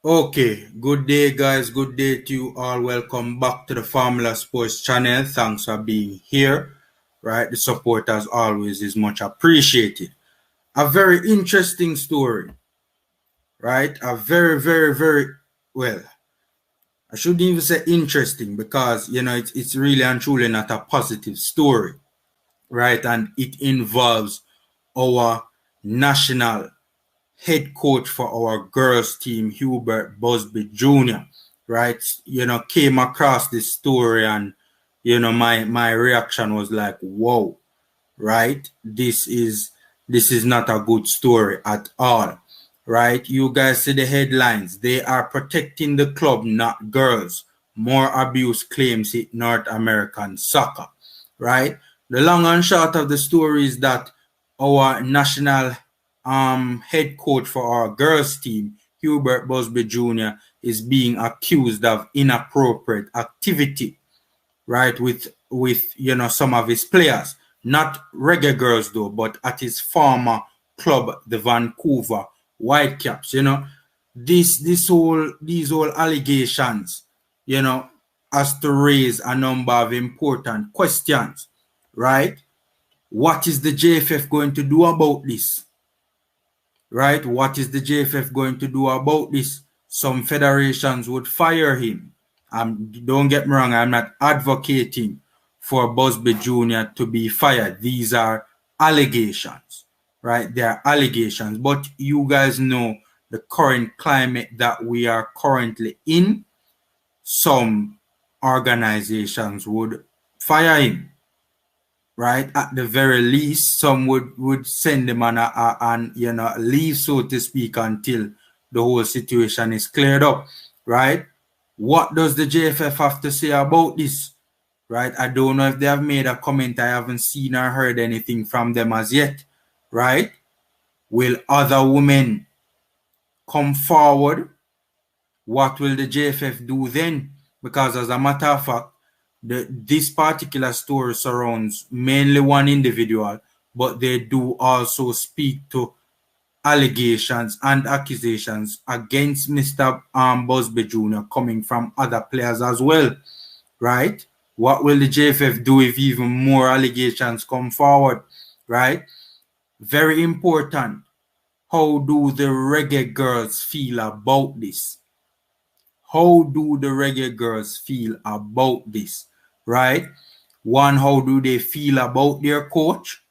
Okay, good day, guys. Good day to you all. Welcome back to the Formula Sports channel. Thanks for being here. Right, the support as always is much appreciated. A very interesting story, right? A very well. I shouldn't even say interesting because it's really and truly not a positive story, right? And it involves our national head coach for our girls team, Hubert Busby Jr., right? Came across this story and, my reaction was like, whoa, right? This is not a good story at all, right? You guys see the headlines. They are protecting the club, not girls. More abuse claims hit North American soccer, right? The long and short of the story is that our national head coach for our girls team, Hubert Busby Jr., is being accused of inappropriate activity, right, with some of his players, not Reggae Girlz though, but at his former club, the Vancouver Whitecaps. These whole allegations, has to raise a number of important questions, right? What is the JFF going to do about this? Right? What is the JFF going to do about this? Some federations would fire him. Don't get me wrong, I'm not advocating for Busby Jr. to be fired. These are allegations, right? They are allegations. But you guys know the current climate that we are currently in. Some organizations would fire him, right? At the very least, some would send him on a leave, so to speak, until the whole situation is cleared up, right? What does the JFF have to say about this, right? I don't know if they have made a comment. I haven't seen or heard anything from them as yet, right? Will other women come forward? What will the JFF do then? Because as a matter of fact, this particular story surrounds mainly one individual, but they do also speak to allegations and accusations against Mr. Busby Jr. coming from other players as well, right? What will the JFF do if even more allegations come forward, right? Very important. How do the Reggae Girlz feel about this? How do the Reggae Girlz feel about this, right? One, how do they feel about their coach,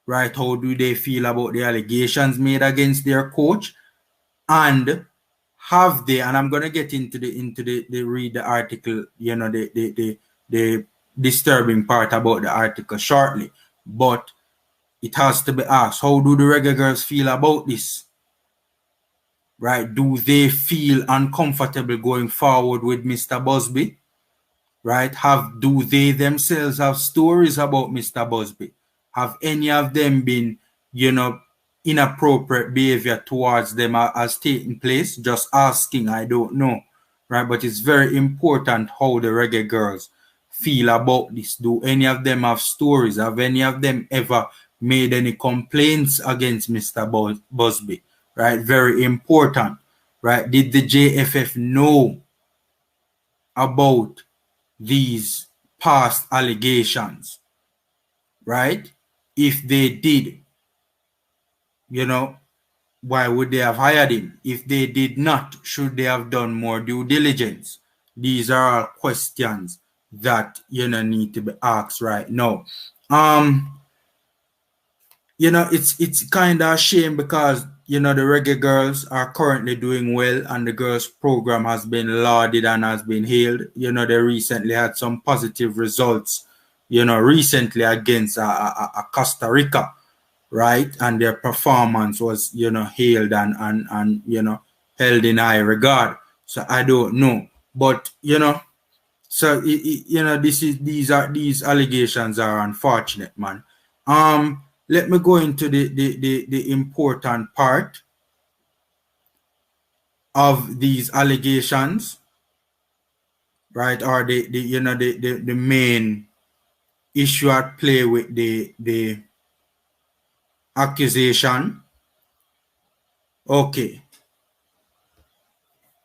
right? How do they feel about the allegations made against their coach? And have they, and I'm gonna get into the read the article, the disturbing part about the article shortly, but it has to be asked, how do the Reggae Girlz feel about this? Right? Do they feel uncomfortable going forward with Mr. Busby? Right? Do they themselves have stories about Mr. Busby? Have any of them been, inappropriate behavior towards them has taken place? Just asking, I don't know. Right? But it's very important how the Reggae Girlz feel about this. Do any of them have stories? Have any of them ever made any complaints against Mr. Busby? Right? Very important. Right? Did the JFF know about these past allegations, right? If they did, why would they have hired him? If they did not, should they have done more due diligence? These are all questions that need to be asked right now. It's kind of a shame because the Reggae Girlz are currently doing well and the girls program has been lauded and has been hailed. They recently had some positive results, recently against a Costa Rica, right? And their performance was, hailed and held in high regard. So I don't know. But, so these allegations are unfortunate, man. Let me go into the important part of these allegations, right? Or the main issue at play with the accusation. Okay.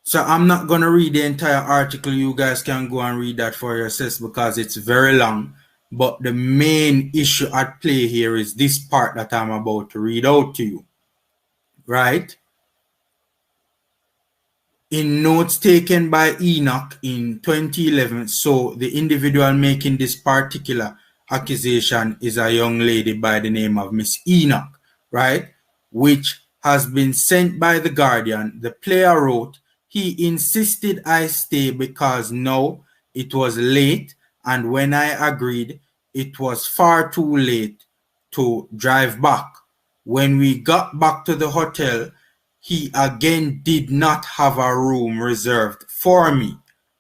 So I'm not going to read the entire article. You guys can go and read that for yourselves because it's very long. But the main issue at play here is this part that I'm about to read out to you. Right? In notes taken by Enoch in 2011, so the individual making this particular accusation is a young lady by the name of Miss Enoch, right? Which has been sent by The Guardian. The player wrote, he insisted I stay because no, it was late, and when I agreed, it was far too late to drive back. When we got back to the hotel, he again did not have a room reserved for me.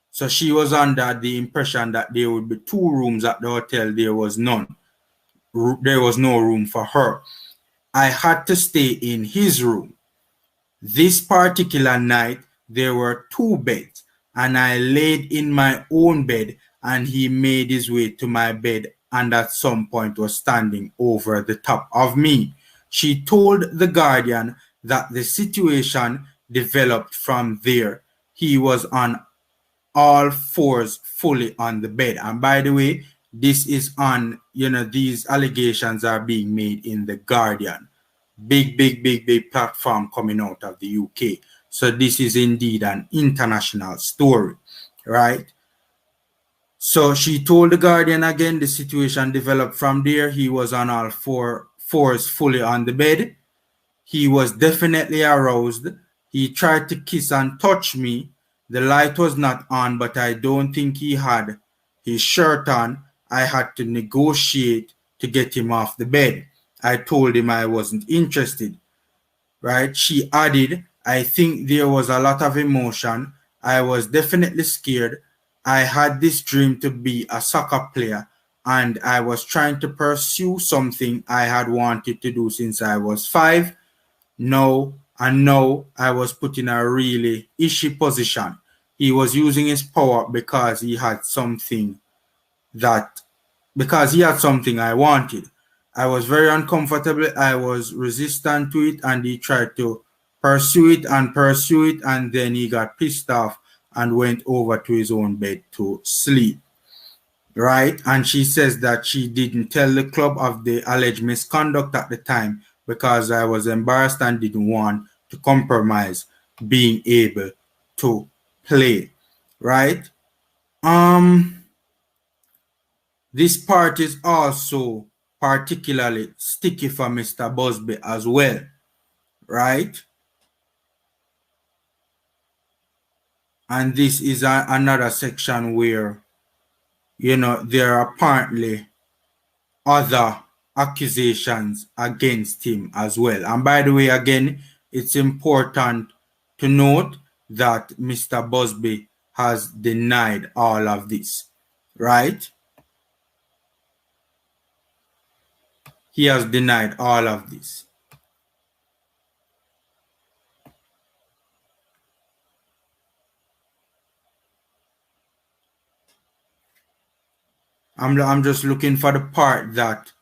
So she was under the impression that there would be 2 rooms at the hotel. There was none. There was no room for her. I had to stay in his room. This particular night, there were 2 beds, and I laid in my own bed, and he made his way to my bed and at some point was standing over the top of me. She told The Guardian that the situation developed from there. He was on all fours fully on the bed. And by the way, this is on, these allegations are being made in The Guardian. Big platform coming out of the UK. So this is indeed an international story, right? So she told The Guardian again, the situation developed from there. He was on all fours fully on the bed. He was definitely aroused. He tried to kiss and touch me. The light was not on, but I don't think he had his shirt on. I had to negotiate to get him off the bed. I told him I wasn't interested, right? She added, I think there was a lot of emotion. I was definitely scared. I had this dream to be a soccer player, and I was trying to pursue something I had wanted to do since I was 5. Now I was put in a really ishy position. He was using his power because he had something I wanted. I was very uncomfortable. I was resistant to it, and he tried to pursue it, and then he got pissed off and went over to his own bed to sleep. Right? And she says that she didn't tell the club of the alleged misconduct at the time because I was embarrassed and didn't want to compromise being able to play. Right? This part is also particularly sticky for Mr. Busby as well, right? And this is another section where, there are apparently other accusations against him as well. And by the way, again, it's important to note that Mr. Busby has denied all of this, right? He has denied all of this. I'm just looking for the part that,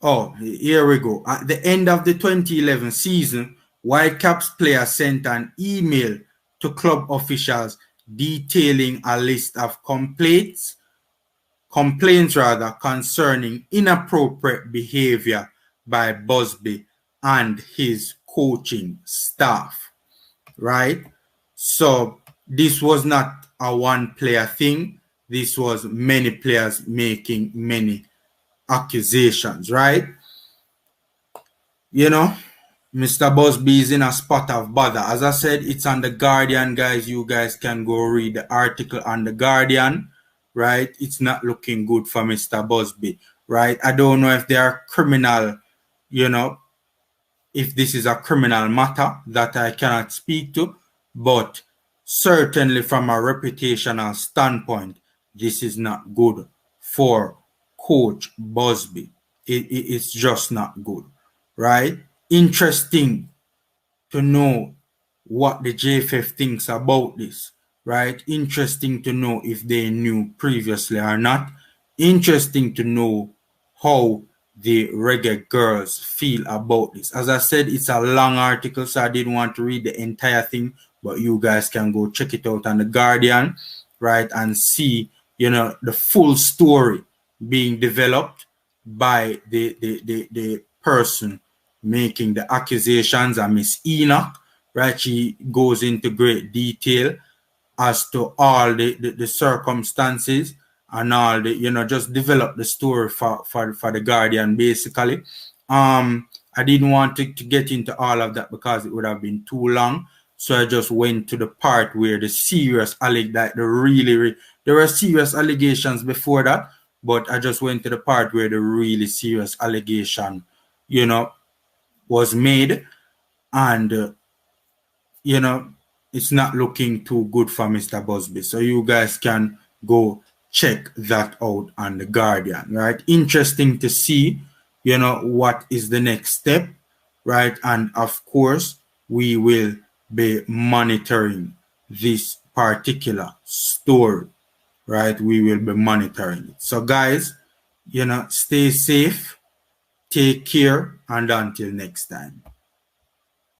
oh, here we go. At the end of the 2011 season, Whitecaps players sent an email to club officials detailing a list of complaints concerning inappropriate behavior by Busby and his coaching staff, right? So this was not a one-player thing. This was many players making many accusations, right? Mr. Busby is in a spot of bother. As I said, it's on The Guardian, guys. You guys can go read the article on The Guardian, right? It's not looking good for Mr. Busby, right? I don't know if they are criminal, if this is a criminal matter that I cannot speak to, but certainly from a reputational standpoint, this is not good for Coach Busby. It's just not good, right? Interesting to know what the JFF thinks about this, right? Interesting to know if they knew previously or not. Interesting to know how the Reggae Girlz feel about this. As I said, it's a long article, so I didn't want to read the entire thing, but you guys can go check it out on The Guardian, right, and see, you know, the full story being developed by the person making the accusations, and Miss Enoch, right? She goes into great detail as to all the circumstances and all the, you know, just develop the story for the Guardian, basically. I didn't want to get into all of that because it would have been too long. So I just went to the part where the serious there were serious allegations before that, but I just went to the part where the really serious allegation, you know, was made. And you know, it's not looking too good for Mr. Busby. So you guys can go check that out on The Guardian, right? Interesting to see, you know, what is the next step, right? And of course, we will be monitoring this particular story, right? We will be monitoring it. So guys, you know, stay safe, take care, and until next time.